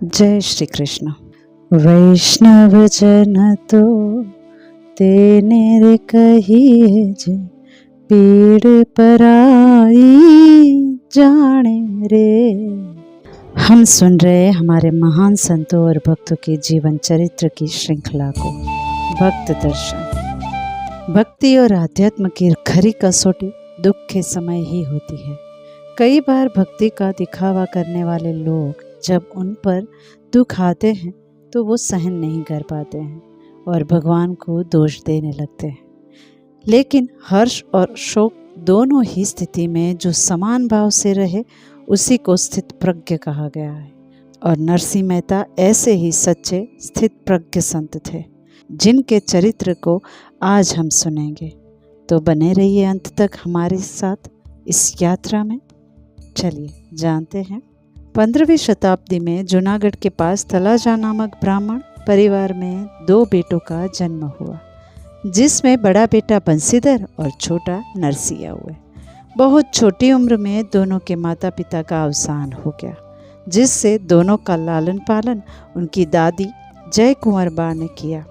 जय श्री कृष्ण। वैष्णव जन तो तेने रे कहिए जे, पीड़ पराई जाने रे। हम सुन रहे हमारे महान संतों और भक्तों के जीवन चरित्र की श्रृंखला को भक्त दर्शन। भक्ति और आध्यात्म की खरी कसौटी दुख के समय ही होती है। कई बार भक्ति का दिखावा करने वाले लोग जब उन पर दुख आते हैं तो वो सहन नहीं कर पाते हैं और भगवान को दोष देने लगते हैं। लेकिन हर्ष और शोक दोनों ही स्थिति में जो समान भाव से रहे उसी को स्थित प्रज्ञ कहा गया है। और नरसिंह मेहता ऐसे ही सच्चे स्थित प्रज्ञ संत थे जिनके चरित्र को आज हम सुनेंगे। तो बने रहिए अंत तक हमारे साथ इस यात्रा में। चलिए जानते हैं। 15वीं शताब्दी में जूनागढ़ के पास तलाजा नामक ब्राह्मण परिवार में 2 बेटों का जन्म हुआ, जिसमें बड़ा बेटा बंसीधर और छोटा नरसिया हुए। बहुत छोटी उम्र में दोनों के माता पिता का अवसान हो गया, जिससे दोनों का लालन पालन उनकी दादी जय कुंवर बा ने किया।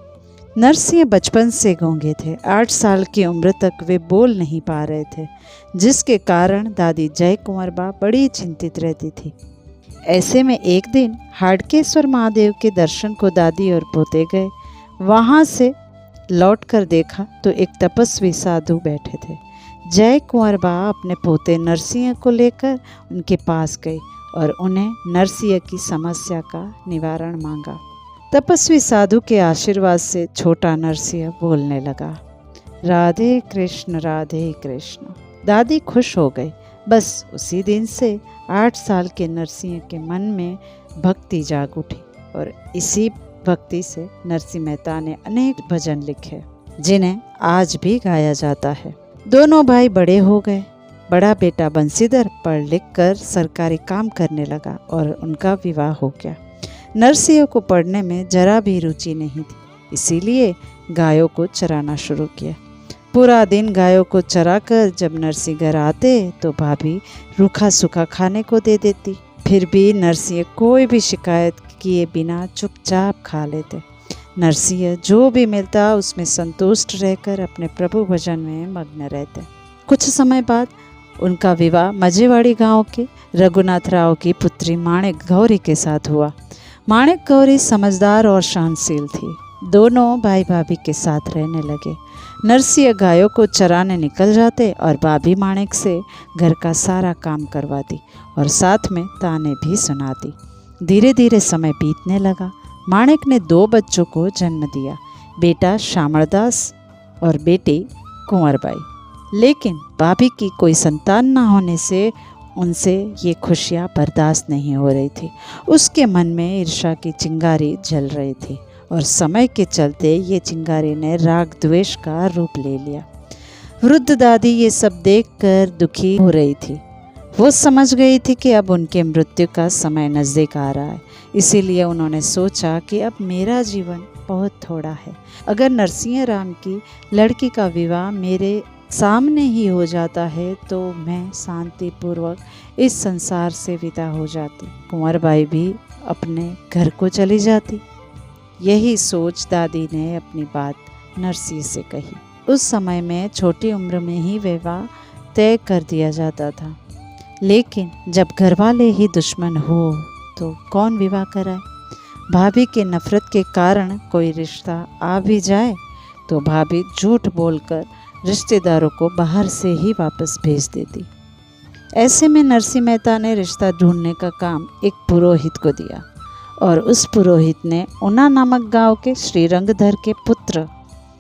नरसिंह बचपन से गूंगे थे। 8 साल की उम्र तक वे बोल नहीं पा रहे थे, जिसके कारण दादी जय कुंवर बा बड़ी चिंतित रहती थी। ऐसे में एक दिन हाड़केश्वर महादेव के दर्शन को दादी और पोते गए। वहाँ से लौटकर देखा तो एक तपस्वी साधु बैठे थे। जय कुंवर बा अपने पोते नरसिंह को लेकर उनके पास गई और उन्हें नरसिंह की समस्या का निवारण मांगा। तपस्वी साधु के आशीर्वाद से छोटा नरसिंह बोलने लगा, राधे कृष्ण राधे कृष्ण। दादी खुश हो गई। बस उसी दिन से 8 साल के नरसिंह के मन में भक्ति जाग उठी और इसी भक्ति से नरसिंह मेहता ने अनेक भजन लिखे, जिन्हें आज भी गाया जाता है। दोनों भाई बड़े हो गए। बड़ा बेटा बंसीधर पढ़ लिख कर सरकारी काम करने लगा और उनका विवाह हो गया। नरसिंह को पढ़ने में जरा भी रुचि नहीं थी, इसीलिए गायों को चराना शुरू किया। पूरा दिन गायों को चराकर जब नरसिंह घर आते तो भाभी रूखा सूखा खाने को दे देती। फिर भी नरसिंह कोई भी शिकायत किए बिना चुपचाप खा लेते। नरसिंह जो भी मिलता उसमें संतुष्ट रहकर अपने प्रभु भजन में मग्न रहते। कुछ समय बाद उनका विवाह मजेवाड़ी गांव के रघुनाथ राव की पुत्री माणिक गौरी के साथ हुआ। माणिक गौरी समझदार और सहनशील थी। दोनों भाई भाभी के साथ रहने लगे। नरसिंह गायों को चराने निकल जाते और भाभी माणिक से घर का सारा काम करवाती और साथ में ताने भी सुनाती। धीरे धीरे समय बीतने लगा। माणिक ने 2 बच्चों को जन्म दिया, बेटा श्यामलदास और बेटी कुंवरबाई। लेकिन भाभी की कोई संतान न होने से उनसे ये खुशियाँ बर्दाश्त नहीं हो रही थी। उसके मन में ईर्ष्या की चिंगारी जल रही थी और समय के चलते ये चिंगारी ने राग द्वेष का रूप ले लिया। वृद्ध दादी ये सब देखकर दुखी हो रही थी। वो समझ गई थी कि अब उनके मृत्यु का समय नज़दीक आ रहा है। इसीलिए उन्होंने सोचा कि अब मेरा जीवन बहुत थोड़ा है। अगर नरसिंह राम की लड़की का विवाह मेरे सामने ही हो जाता है तो मैं शांतिपूर्वक इस संसार से विदा हो जाती, कुंवरबाई भी अपने घर को चली जाती। यही सोच दादी ने अपनी बात नरसिंह से कही। उस समय में छोटी उम्र में ही विवाह तय कर दिया जाता था, लेकिन जब घरवाले ही दुश्मन हो तो कौन विवाह कराए। भाभी के नफरत के कारण कोई रिश्ता आ भी जाए तो भाभी झूठ बोलकर रिश्तेदारों को बाहर से ही वापस भेज देती। ऐसे में नरसिंह मेहता ने रिश्ता ढूंढने का काम एक पुरोहित को दिया और उस पुरोहित ने ऊना नामक गांव के श्रीरंगधर के पुत्र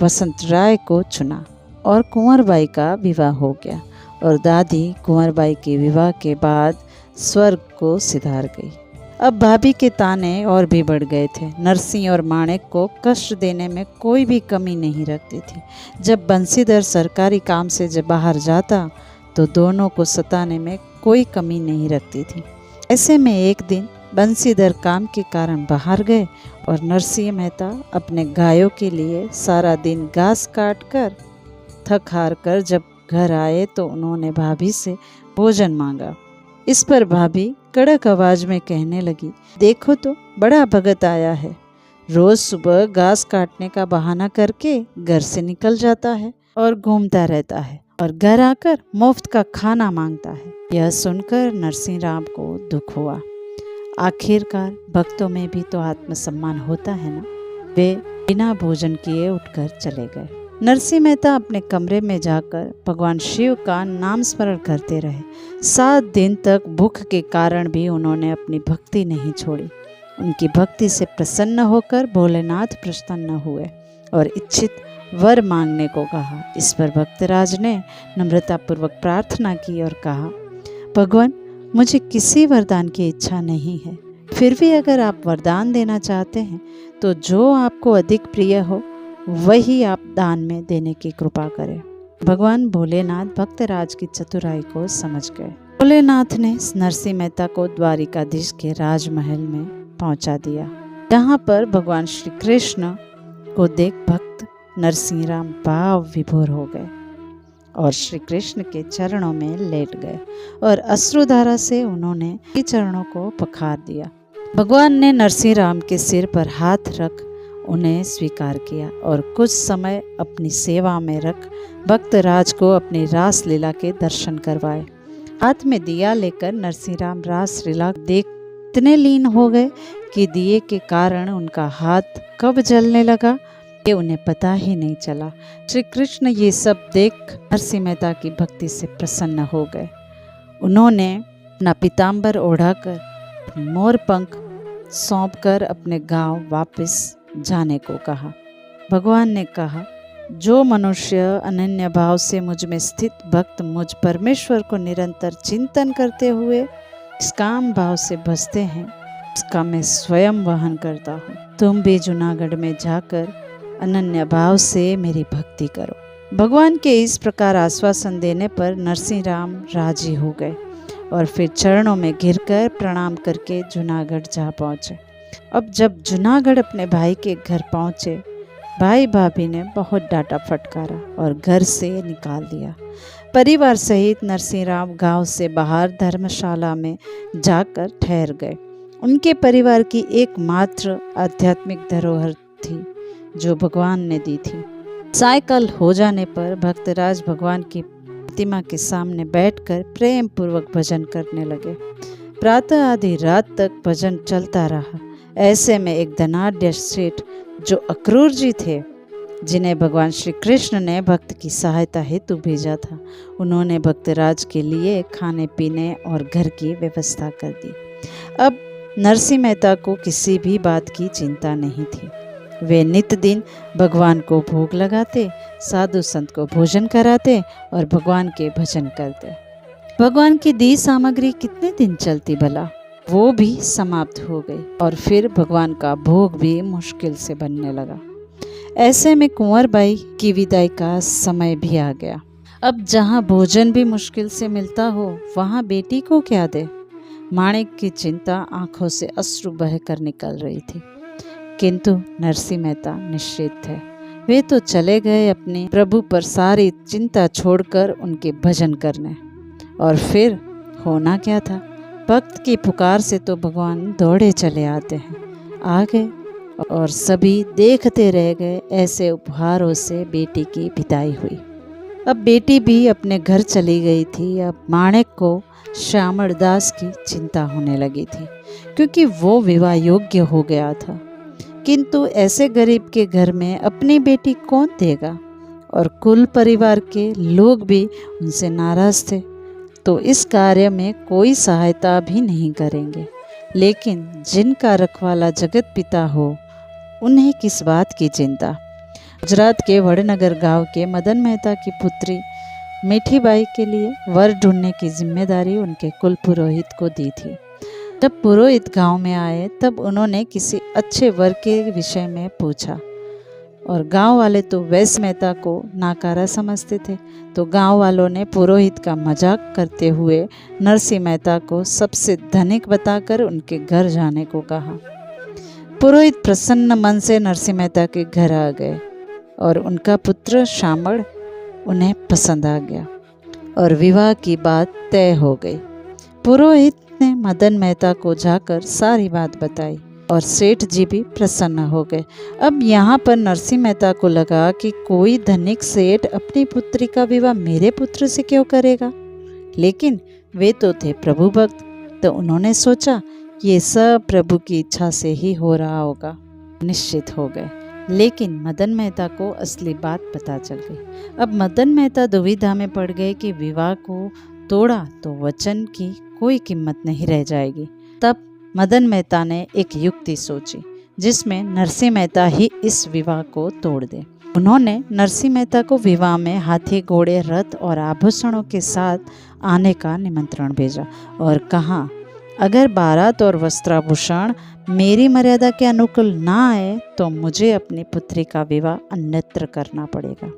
वसंत राय को चुना और कुंवरबाई का विवाह हो गया और दादी कुंवरबाई के विवाह के बाद स्वर्ग को सिधार गई। अब भाभी के ताने और भी बढ़ गए थे। नरसिंह और माणिक को कष्ट देने में कोई भी कमी नहीं रखती थी। जब बंसीधर सरकारी काम से जब बाहर जाता तो दोनों को सताने में कोई कमी नहीं रखती थी। ऐसे में एक दिन बंसीधर काम के कारण बाहर गए और नरसिंह मेहता अपने गायों के लिए सारा दिन घास काट कर थक हार कर जब घर आए तो उन्होंने भाभी से भोजन मांगा। इस पर भाभी कड़क आवाज में कहने लगी, देखो तो बड़ा भगत आया है, रोज सुबह घास काटने का बहाना करके घर से निकल जाता है और घूमता रहता है और घर आकर मुफ्त का खाना मांगता है। यह सुनकर नरसिंह राम को दुख हुआ। आखिरकार भक्तों में भी तो आत्मसम्मान होता है ना। वे बिना भोजन किए उठकर चले गए। नरसिंह मेहता अपने कमरे में जाकर भगवान शिव का नाम स्मरण करते रहे। 7 दिन तक भूख के कारण भी उन्होंने अपनी भक्ति नहीं छोड़ी। उनकी भक्ति से प्रसन्न होकर भोलेनाथ प्रसन्न हुए और इच्छित वर मांगने को कहा। इस पर भक्तराज ने नम्रतापूर्वक प्रार्थना की और कहा, भगवान, मुझे किसी वरदान की इच्छा नहीं है, फिर भी अगर आप वरदान देना चाहते हैं तो जो आपको अधिक प्रिय हो वही आप दान में देने की कृपा करें। भगवान भोलेनाथ भक्तराज की चतुराई को समझ गए। भोलेनाथ ने नरसिंह मेहता को द्वारिकाधीश के राजमहल में पहुंचा दिया। यहाँ पर भगवान श्री कृष्ण को देख भक्त नरसिंह राम भाव विभोर हो गए और श्री कृष्ण के चरणों में लेट गए और अश्रुधारा से उन्होंने चरणों को पखार दिया। भगवान ने नरसिंह राम के सिर पर हाथ रख उन्हें स्वीकार किया और कुछ समय अपनी सेवा में रख भक्तराज को अपनी रास लीला के दर्शन करवाए। हाथ में दिया लेकर नरसिंह राम रास लीला देख इतने लीन हो गए कि दिए के कारण उनका हाथ कब जलने लगा ये उन्हें पता ही नहीं चला। श्री कृष्ण ये सब देख नरसिंह मेहता की भक्ति से प्रसन्न हो गए। उन्होंने अपना पीताम्बर ओढ़ाकर मोर पंख सौंपकर अपने गांव वापस जाने को कहा। भगवान ने कहा, जो मनुष्य अनन्य भाव से मुझ में स्थित भक्त मुझ परमेश्वर को निरंतर चिंतन करते हुए काम भाव से बसते हैं, उसका मैं स्वयं वहन करता हूँ। तुम भी जूनागढ़ में जाकर अनन्य भाव से मेरी भक्ति करो। भगवान के इस प्रकार आश्वासन देने पर नरसिंह राम राजी हो गए और फिर चरणों में गिरकर प्रणाम करके जूनागढ़ जा पहुँचे। अब जब जूनागढ़ अपने भाई के घर पहुँचे, भाई भाभी ने बहुत डांटा फटकारा और घर से निकाल दिया। परिवार सहित नरसिंह राम गांव से बाहर धर्मशाला में जाकर ठहर गए। उनके परिवार की एकमात्र आध्यात्मिक धरोहर थी जो भगवान ने दी थी। सायकाल हो जाने पर भक्तराज भगवान की प्रतिमा के सामने बैठकर प्रेम पूर्वक भजन करने लगे। प्रातः आधी रात तक भजन चलता रहा। ऐसे में एक धनाढ्य सेठ जो अक्रूर जी थे, जिन्हें भगवान श्री कृष्ण ने भक्त की सहायता हेतु भेजा था, उन्होंने भक्तराज के लिए खाने पीने और घर की व्यवस्था कर दी। अब नरसिंह मेहता को किसी भी बात की चिंता नहीं थी। वे नित दिन भगवान को भोग लगाते, साधु संत को भोजन कराते और भगवान के भजन करते। भगवान की दी सामग्री कितने दिन चलती भला? वो भी समाप्त हो गई और फिर भगवान का भोग भी मुश्किल से बनने लगा। ऐसे में कुंवर बाई की विदाई का समय भी आ गया। अब जहाँ भोजन भी मुश्किल से मिलता हो, वहाँ बेटी को क्या दे? माणिक की चिंता आंखों से अश्रु बहकर निकल रही थी, किंतु नरसिंह मेहता निश्चित थे। वे तो चले गए अपने प्रभु पर सारी चिंता छोड़कर उनके भजन करने। और फिर होना क्या था? भक्त की पुकार से तो भगवान दौड़े चले आते हैं। आ गए और सभी देखते रह गए। ऐसे उपहारों से बेटी की विदाई हुई। अब बेटी भी अपने घर चली गई थी। अब माणिक को श्यामल दास की चिंता होने लगी थी, क्योंकि वो विवाह योग्य हो गया था। किंतु ऐसे गरीब के घर में अपनी बेटी कौन देगा? और कुल परिवार के लोग भी उनसे नाराज थे, तो इस कार्य में कोई सहायता भी नहीं करेंगे। लेकिन जिनका रखवाला जगत पिता हो, उन्हें किस बात की चिंता? गुजरात के वड़नगर गांव के मदन मेहता की पुत्री मीठी बाई के लिए वर ढूंढने की जिम्मेदारी उनके कुल पुरोहित को दी थी। जब पुरोहित गांव में आए तब उन्होंने किसी अच्छे वर के विषय में पूछा, और गांव वाले तो वैश्य मेहता को नाकारा समझते थे, तो गांव वालों ने पुरोहित का मजाक करते हुए नरसिंह मेहता को सबसे धनिक बताकर उनके घर जाने को कहा। पुरोहित प्रसन्न मन से नरसिंह मेहता के घर आ गए और उनका पुत्र श्यामल उन्हें पसंद आ गया और विवाह की बात तय हो गई। पुरोहित ने मदन मेहता को जाकर सारी बात बताई और सेठ जी भी प्रसन्न हो गए। अब यहाँ पर नरसिंह मेहता को लगा कि कोई धनिक सेठ अपनी पुत्री का विवाह मेरे पुत्र से क्यों करेगा, लेकिन वे तो थे प्रभु भक्त, तो उन्होंने सोचा ये सब प्रभु की इच्छा से ही हो रहा होगा। निश्चित हो गए, लेकिन मदन मेहता को असली बात पता चल गई। अब मदन मेहता दुविधा में पड़ गए कि विवाह को तोड़ा तो वचन की कोई कीमत नहीं रह जाएगी। तब मदन मेहता ने एक युक्ति सोची जिसमें नरसिंह मेहता ही इस विवाह को तोड़ दे। उन्होंने नरसिंह मेहता को विवाह में हाथी, घोड़े, रथ और आभूषणों के साथ आने का निमंत्रण भेजा और कहा, अगर बारात और वस्त्राभूषण मेरी मर्यादा के अनुकूल ना आए तो मुझे अपनी पुत्री का विवाह अन्यत्र करना पड़ेगा।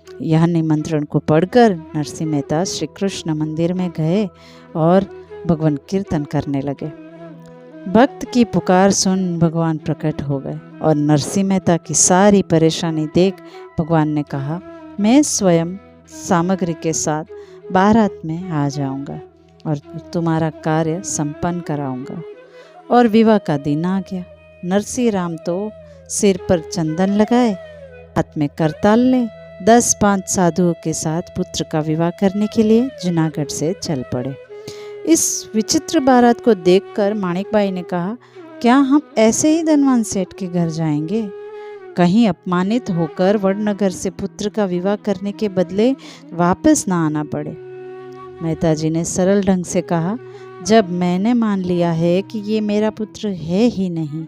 यह निमंत्रण को पढ़कर नरसिंह मेहता श्री कृष्ण मंदिर में गए और भगवान कीर्तन करने लगे। भक्त की पुकार सुन भगवान प्रकट हो गए और नरसिंह मेहता की सारी परेशानी देख भगवान ने कहा, मैं स्वयं सामग्री के साथ बारात में आ जाऊंगा और तुम्हारा कार्य संपन्न कराऊंगा। और विवाह का दिन आ गया। नरसिंह राम तो सिर पर चंदन लगाए, हाथ में करताल ले 10-5 साधुओं के साथ पुत्र का विवाह करने के लिए जूनागढ़ से चल पड़े। इस विचित्र बारात को देखकर माणिकबाई ने कहा, क्या हम ऐसे ही धनवान सेठ के घर जाएंगे? कहीं अपमानित होकर वडनगर से पुत्र का विवाह करने के बदले वापस ना आना पड़े। मेहता जी ने सरल ढंग से कहा, जब मैंने मान लिया है कि ये मेरा पुत्र है ही नहीं,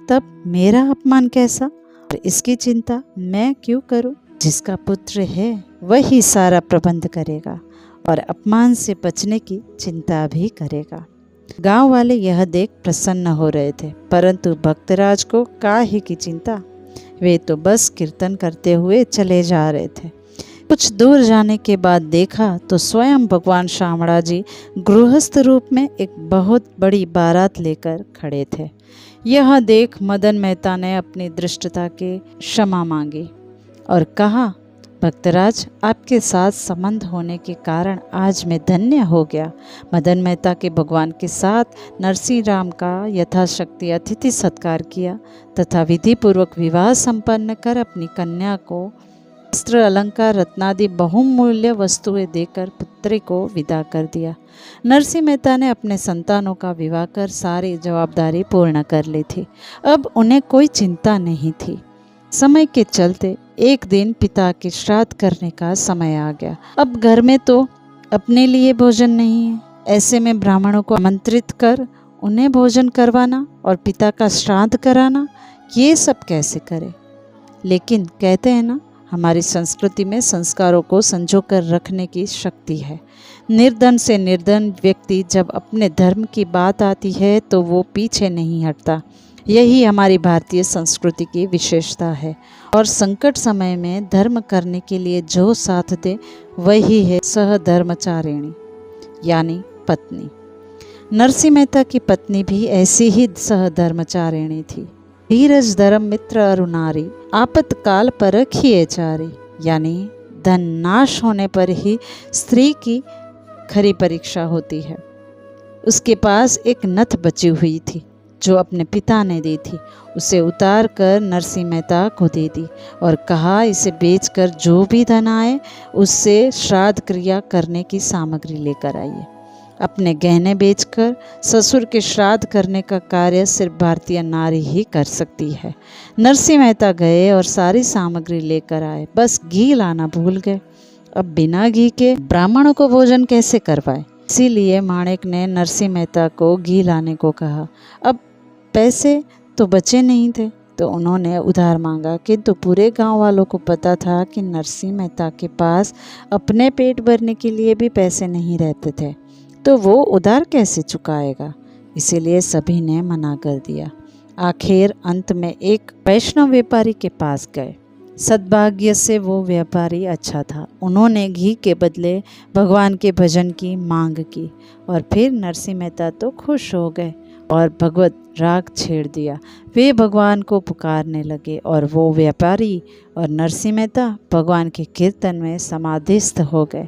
तब मेरा अपमान कैसा? और इसकी चिंता मैं क्यों करूं? जिसका पुत्र है वही सारा प्रबंध करेगा और अपमान से बचने की चिंता भी करेगा। गांव वाले यह देख प्रसन्न हो रहे थे, परंतु भक्तराज को काहे की चिंता? वे तो बस कीर्तन करते हुए चले जा रहे थे। कुछ दूर जाने के बाद देखा तो स्वयं भगवान शामड़ा जी गृहस्थ रूप में एक बहुत बड़ी बारात लेकर खड़े थे। यह देख मदन मेहता ने अपनी दृष्टता के क्षमा मांगी और कहा, भक्तराज, आपके साथ संबंध होने के कारण आज मैं धन्य हो गया। मदन मेहता के भगवान के साथ नरसिंह राम का यथाशक्ति अतिथि सत्कार किया तथा विधि पूर्वक विवाह संपन्न कर अपनी कन्या को वस्त्र, अलंकार, रत्नादि बहुमूल्य वस्तुएं देकर पुत्री को विदा कर दिया। नरसिंह मेहता ने अपने संतानों का विवाह कर सारी जवाबदारी पूर्ण कर ली थी। अब उन्हें कोई चिंता नहीं थी। समय के चलते एक दिन पिता के श्राद्ध करने का समय आ गया। अब घर में तो अपने लिए भोजन नहीं है, ऐसे में ब्राह्मणों को आमंत्रित कर उन्हें भोजन करवाना और पिता का श्राद्ध कराना, ये सब कैसे करे? लेकिन कहते हैं ना, हमारी संस्कृति में संस्कारों को संजो कर रखने की शक्ति है। निर्धन से निर्धन व्यक्ति जब अपने धर्म की बात आती है तो वो पीछे नहीं हटता। यही हमारी भारतीय संस्कृति की विशेषता है। और संकट समय में धर्म करने के लिए जो साथ दे वही है सहधर्मचारिणी, यानी पत्नी। नरसिंह मेहता की पत्नी भी ऐसी ही सहधर्मचारिणी थी। धीरज धर्म मित्र अरु नारी, आपतकाल परखिए चारी, यानी धन नाश होने पर ही स्त्री की खरी परीक्षा होती है। उसके पास एक नथ बची हुई थी जो अपने पिता ने दी थी। उसे उतार कर नरसिंह मेहता को दे दी और कहा, इसे बेचकर जो भी धन आए उससे श्राद्ध क्रिया करने की सामग्री लेकर आइए। अपने गहने बेचकर ससुर के श्राद्ध करने का कार्य सिर्फ भारतीय नारी ही कर सकती है। नरसिंह मेहता गए और सारी सामग्री लेकर आए, बस घी लाना भूल गए। अब बिना घी के ब्राह्मणों को भोजन कैसे करवाए? इसीलिए माणिक ने नरसिंह मेहता को घी लाने को कहा। अब पैसे तो बचे नहीं थे तो उन्होंने उधार मांगा, किंतु पूरे गांव वालों को पता था कि नरसिंह मेहता के पास अपने पेट भरने के लिए भी पैसे नहीं रहते थे, तो वो उधार कैसे चुकाएगा? इसीलिए सभी ने मना कर दिया। आखिर अंत में एक वैष्णव व्यापारी के पास गए। सद्भाग्य से वो व्यापारी अच्छा था। उन्होंने घी के बदले भगवान के भजन की मांग की और फिर नरसिंह मेहता तो खुश हो गए और भगवत राग छेड़ दिया। वे भगवान को पुकारने लगे और वो व्यापारी और नरसिंह मेहता भगवान के कीर्तन में समाधिस्थ हो गए।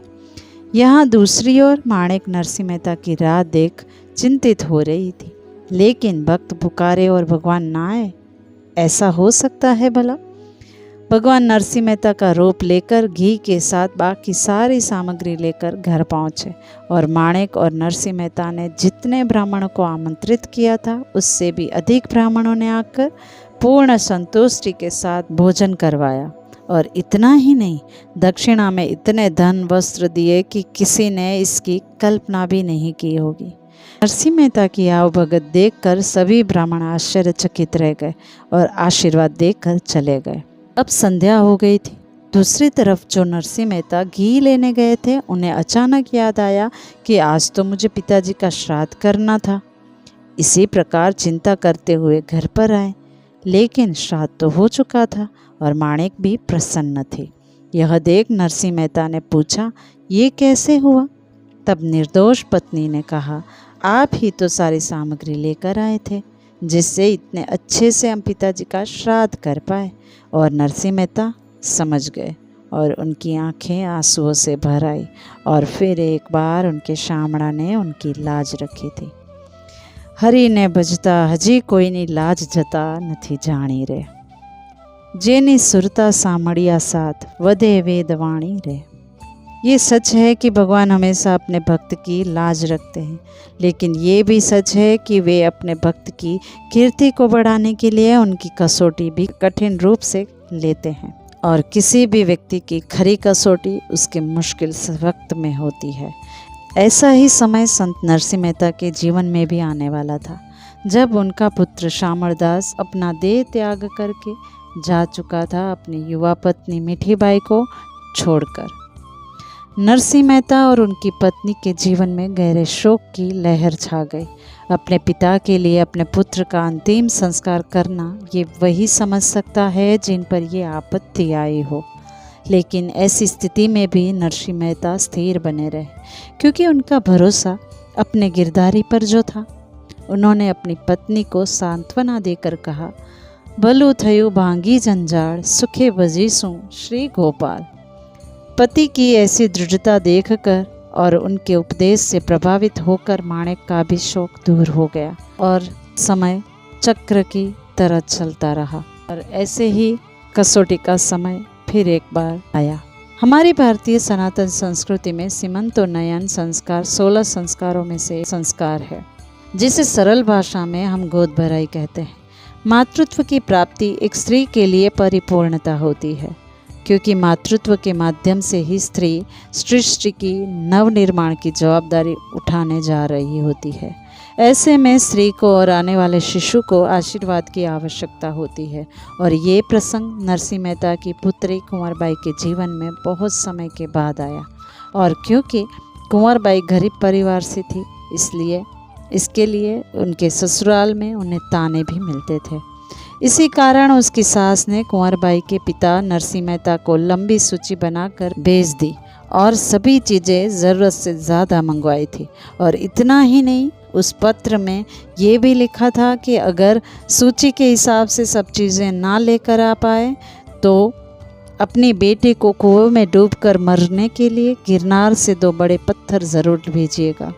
यहाँ दूसरी ओर माणिक नरसिंह मेहता की राह देख चिंतित हो रही थी। लेकिन भक्त पुकारे और भगवान ना आए, ऐसा हो सकता है भला? भगवान नरसिंह मेहता का रूप लेकर घी के साथ बाकी सारी सामग्री लेकर घर पहुँचे और माणिक और नरसिंह मेहता ने जितने ब्राह्मणों को आमंत्रित किया था उससे भी अधिक ब्राह्मणों ने आकर पूर्ण संतुष्टि के साथ भोजन करवाया। और इतना ही नहीं, दक्षिणा में इतने धन वस्त्र दिए कि किसी ने इसकी कल्पना भी नहीं की होगी। नरसिंह मेहता की आवभगत देखकर सभी ब्राह्मण आश्चर्यचकित रह गए और आशीर्वाद देकर चले गए। अब संध्या हो गई थी। दूसरी तरफ जो नरसिंह मेहता घी लेने गए थे, उन्हें अचानक याद आया कि आज तो मुझे पिताजी का श्राद्ध करना था। इसी प्रकार चिंता करते हुए घर पर आए, लेकिन श्राद्ध तो हो चुका था और माणिक भी प्रसन्न थे। यह देख नरसिंह मेहता ने पूछा, ये कैसे हुआ? तब निर्दोष पत्नी ने कहा, आप ही तो सारी सामग्री लेकर आए थे जिससे इतने अच्छे से हम पिताजी का श्राद्ध कर पाए। और नरसिंह मेहता समझ गए और उनकी आंखें आंसुओं से भर आई और फिर एक बार उनके शामड़ा ने उनकी लाज रखी थी। हरि ने भजता हजी कोईनी लाज जता नथी जाणी रे, जेनी सुरता सामड़िया साथ वधे वेदवाणी रे। ये सच है कि भगवान हमेशा अपने भक्त की लाज रखते हैं, लेकिन ये भी सच है कि वे अपने भक्त की कीर्ति को बढ़ाने के लिए उनकी कसौटी भी कठिन रूप से लेते हैं। और किसी भी व्यक्ति की खरी कसौटी उसके मुश्किल वक्त में होती है। ऐसा ही समय संत नरसिंह मेहता के जीवन में भी आने वाला था, जब उनका पुत्र शामरदास अपना देह त्याग करके जा चुका था अपनी युवा पत्नी मीठीबाई को छोड़कर। नरसिंह मेहता और उनकी पत्नी के जीवन में गहरे शोक की लहर छा गई। अपने पिता के लिए अपने पुत्र का अंतिम संस्कार करना ये वही समझ सकता है जिन पर ये आपत्ति आई हो। लेकिन ऐसी स्थिति में भी नरसिंह मेहता स्थिर बने रहे, क्योंकि उनका भरोसा अपने गिरधारी पर जो था। उन्होंने अपनी पत्नी को सांत्वना देकर कहा, भलू थयु भांगी जंजाड़ सुखे बजीसु श्री गोपाल। पति की ऐसी दृढ़ता देखकर और उनके उपदेश से प्रभावित होकर माणिक का भी शोक दूर हो गया और समय चक्र की तरह चलता रहा। और ऐसे ही कसौटी का समय फिर एक बार आया। हमारी भारतीय सनातन संस्कृति में सीमंतोन्नयन संस्कार 16 संस्कारों में से संस्कार है, जिसे सरल भाषा में हम गोद भराई कहते हैं। मातृत्व की प्राप्ति एक स्त्री के लिए परिपूर्णता होती है, क्योंकि मातृत्व के माध्यम से ही स्त्री सृष्टि की नवनिर्माण की जवाबदारी उठाने जा रही होती है। ऐसे में स्त्री को और आने वाले शिशु को आशीर्वाद की आवश्यकता होती है। और ये प्रसंग नरसिंह मेहता की पुत्री कुंवरबाई के जीवन में बहुत समय के बाद आया। और क्योंकि कुंवरबाई गरीब परिवार से थी, इसलिए इसके लिए उनके ससुराल में उन्हें ताने भी मिलते थे। इसी कारण उसकी सास ने कुंवरबाई के पिता नरसिंह मेहता को लंबी सूची बनाकर भेज दी और सभी चीज़ें ज़रूरत से ज़्यादा मंगवाई थी। और इतना ही नहीं, उस पत्र में ये भी लिखा था कि अगर सूची के हिसाब से सब चीज़ें ना लेकर आ पाए तो अपनी बेटी को कुएं में डूबकर मरने के लिए गिरनार से 2 बड़े पत्थर ज़रूर भेजिएगा।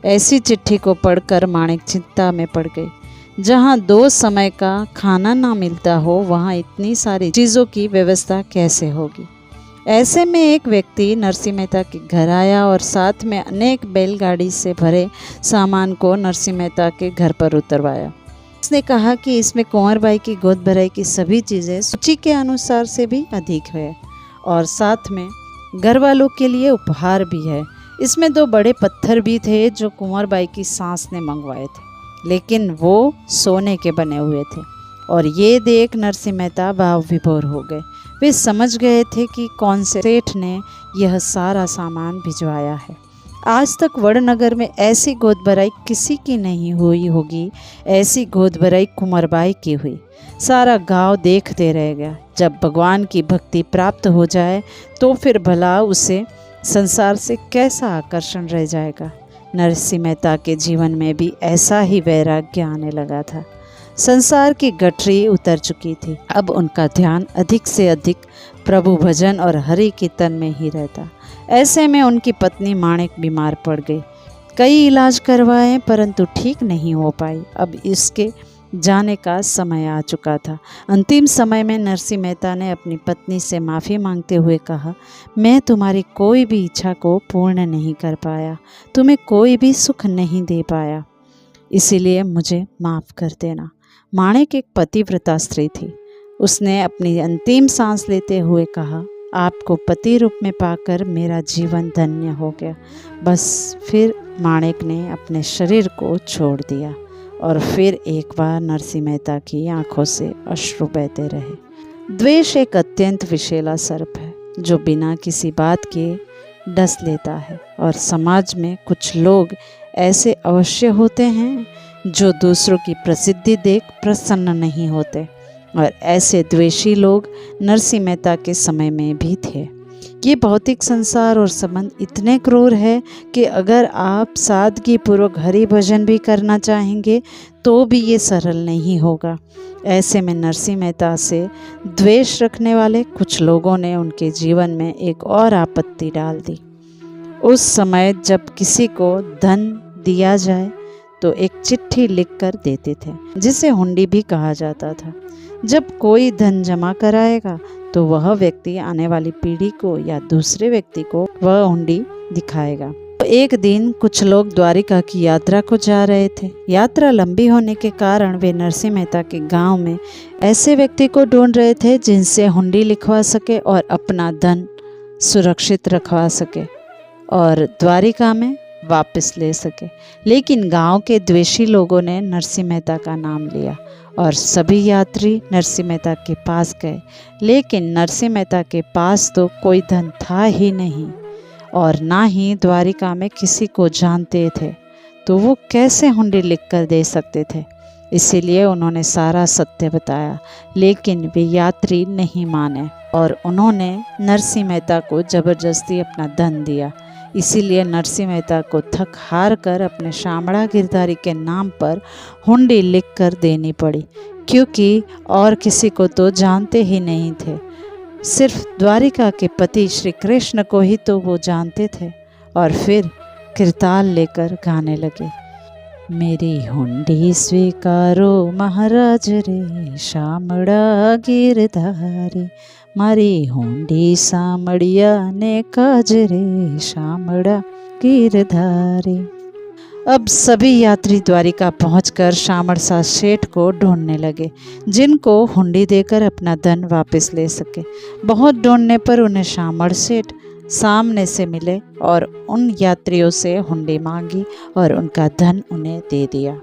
ऐसी चिट्ठी को पढ़कर माणिक चिंता में पड़ गई। जहाँ 2 समय का खाना ना मिलता हो, वहाँ इतनी सारी चीज़ों की व्यवस्था कैसे होगी। ऐसे में एक व्यक्ति नरसिंह मेहता के घर आया और साथ में अनेक बैलगाड़ी से भरे सामान को नरसिंह मेहता के घर पर उतरवाया। उसने कहा कि इसमें कुंवरबाई की गोद भराई की सभी चीज़ें सूची के अनुसार से भी अधिक है और साथ में घर वालों के लिए उपहार भी है। इसमें 2 बड़े पत्थर भी थे जो कुंवरबाई की सास ने मंगवाए थे, लेकिन वो सोने के बने हुए थे। और ये देख नरसिंह मेहता भाव विभोर हो गए। वे समझ गए थे कि कौन से सेठ ने यह सारा सामान भिजवाया है। आज तक वड़नगर में ऐसी गोद भराई किसी की नहीं हुई होगी। ऐसी गोद भराई कुंवरबाई की हुई। सारा गांव देखते रह गया। जब भगवान की भक्ति प्राप्त हो जाए तो फिर भला उसे संसार से कैसा आकर्षण रह जाएगा। नरसिंह मेहता के जीवन में भी ऐसा ही वैराग्य आने लगा था। संसार की गठरी उतर चुकी थी। अब उनका ध्यान अधिक से अधिक प्रभु भजन और हरि कीर्तन में ही रहता। ऐसे में उनकी पत्नी माणिक बीमार पड़ गई। कई इलाज करवाए परंतु ठीक नहीं हो पाई। अब इसके जाने का समय आ चुका था। अंतिम समय में नरसिंह मेहता ने अपनी पत्नी से माफ़ी मांगते हुए कहा, मैं तुम्हारी कोई भी इच्छा को पूर्ण नहीं कर पाया, तुम्हें कोई भी सुख नहीं दे पाया, इसीलिए मुझे माफ़ कर देना। माणिक एक पतिव्रता स्त्री थी। उसने अपनी अंतिम सांस लेते हुए कहा, आपको पति रूप में पाकर मेरा जीवन धन्य हो गया। बस फिर माणिक ने अपने शरीर को छोड़ दिया और फिर एक बार नरसिंह मेहता की आंखों से अश्रु बहते रहे। द्वेष एक अत्यंत विषैला सर्प है जो बिना किसी बात के डस लेता है, और समाज में कुछ लोग ऐसे अवश्य होते हैं जो दूसरों की प्रसिद्धि देख प्रसन्न नहीं होते, और ऐसे द्वेषी लोग नरसिंह मेहता के समय में भी थे। ये भौतिक संसार और संबंध इतने क्रूर है कि अगर आप सादगी पूर्वक हरि भजन भी करना चाहेंगे तो भी ये सरल नहीं होगा। ऐसे में नरसिंह मेहता से द्वेष रखने वाले कुछ लोगों ने उनके जीवन में एक और आपत्ति डाल दी। उस समय जब किसी को धन दिया जाए तो एक चिट्ठी लिखकर देते थे, जिसे हुंडी भी कहा जाता था। जब कोई धन जमा कराएगा तो वह व्यक्ति आने वाली पीढ़ी को या दूसरे व्यक्ति को वह हुंडी दिखाएगा। तो एक दिन कुछ लोग द्वारिका की यात्रा को जा रहे थे। यात्रा लंबी होने के कारण वे नरसिंह मेहता के गांव में ऐसे व्यक्ति को ढूंढ रहे थे जिनसे हुंडी लिखवा सके और अपना धन सुरक्षित रखवा सके और द्वारिका में वापस ले सके। लेकिन गांव के द्वेषी लोगों ने नरसिंह मेहता का नाम लिया और सभी यात्री नरसिंह मेहता के पास गए। लेकिन नरसिंह मेहता के पास तो कोई धन था ही नहीं और ना ही द्वारिका में किसी को जानते थे, तो वो कैसे हुंडी लिखकर दे सकते थे। इसीलिए उन्होंने सारा सत्य बताया, लेकिन वे यात्री नहीं माने और उन्होंने नरसिंह मेहता को जबरदस्ती अपना धन दिया। इसीलिए नरसिंह मेहता को थक हार कर अपने शामड़ा गिरधारी के नाम पर हुंडी लिखकर देनी पड़ी, क्योंकि और किसी को तो जानते ही नहीं थे। सिर्फ द्वारिका के पति श्री कृष्ण को ही तो वो जानते थे। और फिर किरताल लेकर गाने लगे, मेरी हुंडी स्वीकारो महाराज रे, शामड़ा गिरधारी, मारी हुंडी सामड़िया ने काज रे, शामड़ा गिरधारी। अब सभी यात्री द्वारिका पहुंचकर शामड़ सा सेठ को ढूंढने लगे, जिनको हुंडी देकर अपना धन वापस ले सके। बहुत ढूंढने पर उन्हें शामड़ सेठ सामने से मिले और उन यात्रियों से हुंडी मांगी और उनका धन उन्हें दे दिया।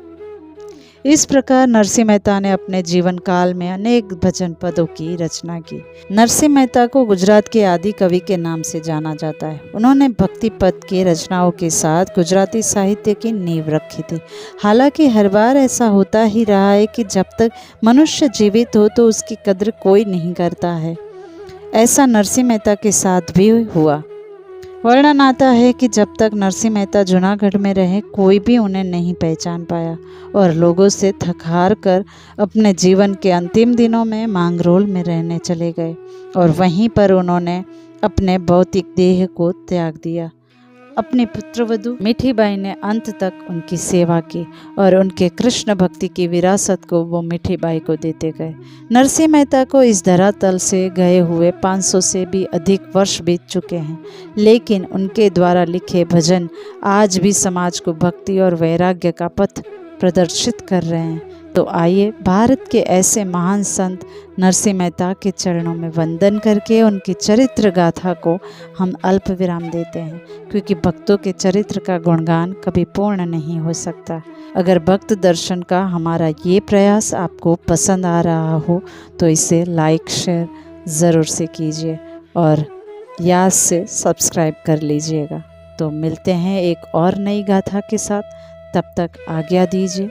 इस प्रकार नरसिंह मेहता ने अपने जीवन काल में अनेक भजन पदों की रचना की। नरसिंह मेहता को गुजरात के आदि कवि के नाम से जाना जाता है। उन्होंने भक्ति पद की रचनाओं के साथ गुजराती साहित्य की नींव रखी थी। हालांकि हर बार ऐसा होता ही रहा है कि जब तक मनुष्य जीवित हो तो उसकी कद्र कोई नहीं करता है। ऐसा नरसिंह मेहता के साथ भी हुआ। वर्णन आता है कि जब तक नरसिंह मेहता जूनागढ़ में रहे कोई भी उन्हें नहीं पहचान पाया और लोगों से थक हार कर अपने जीवन के अंतिम दिनों में मांगरोल में रहने चले गए और वहीं पर उन्होंने अपने भौतिक देह को त्याग दिया। अपनी पुत्रवधू मीठीबाई ने अंत तक उनकी सेवा की और उनके कृष्ण भक्ति की विरासत को वो मीठीबाई को देते गए। नरसिंह मेहता को इस धरातल से गए हुए 500 से भी अधिक वर्ष बीत चुके हैं, लेकिन उनके द्वारा लिखे भजन आज भी समाज को भक्ति और वैराग्य का पथ प्रदर्शित कर रहे हैं। तो आइए भारत के ऐसे महान संत नरसिंह मेहता के चरणों में वंदन करके उनकी चरित्र गाथा को हम अल्प विराम देते हैं, क्योंकि भक्तों के चरित्र का गुणगान कभी पूर्ण नहीं हो सकता। अगर भक्त दर्शन का हमारा ये प्रयास आपको पसंद आ रहा हो तो इसे लाइक शेयर ज़रूर से कीजिए और याद से सब्सक्राइब कर लीजिएगा। तो मिलते हैं एक और नई गाथा के साथ, तब तक आज्ञा दीजिए।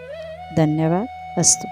धन्यवाद। अस्तु।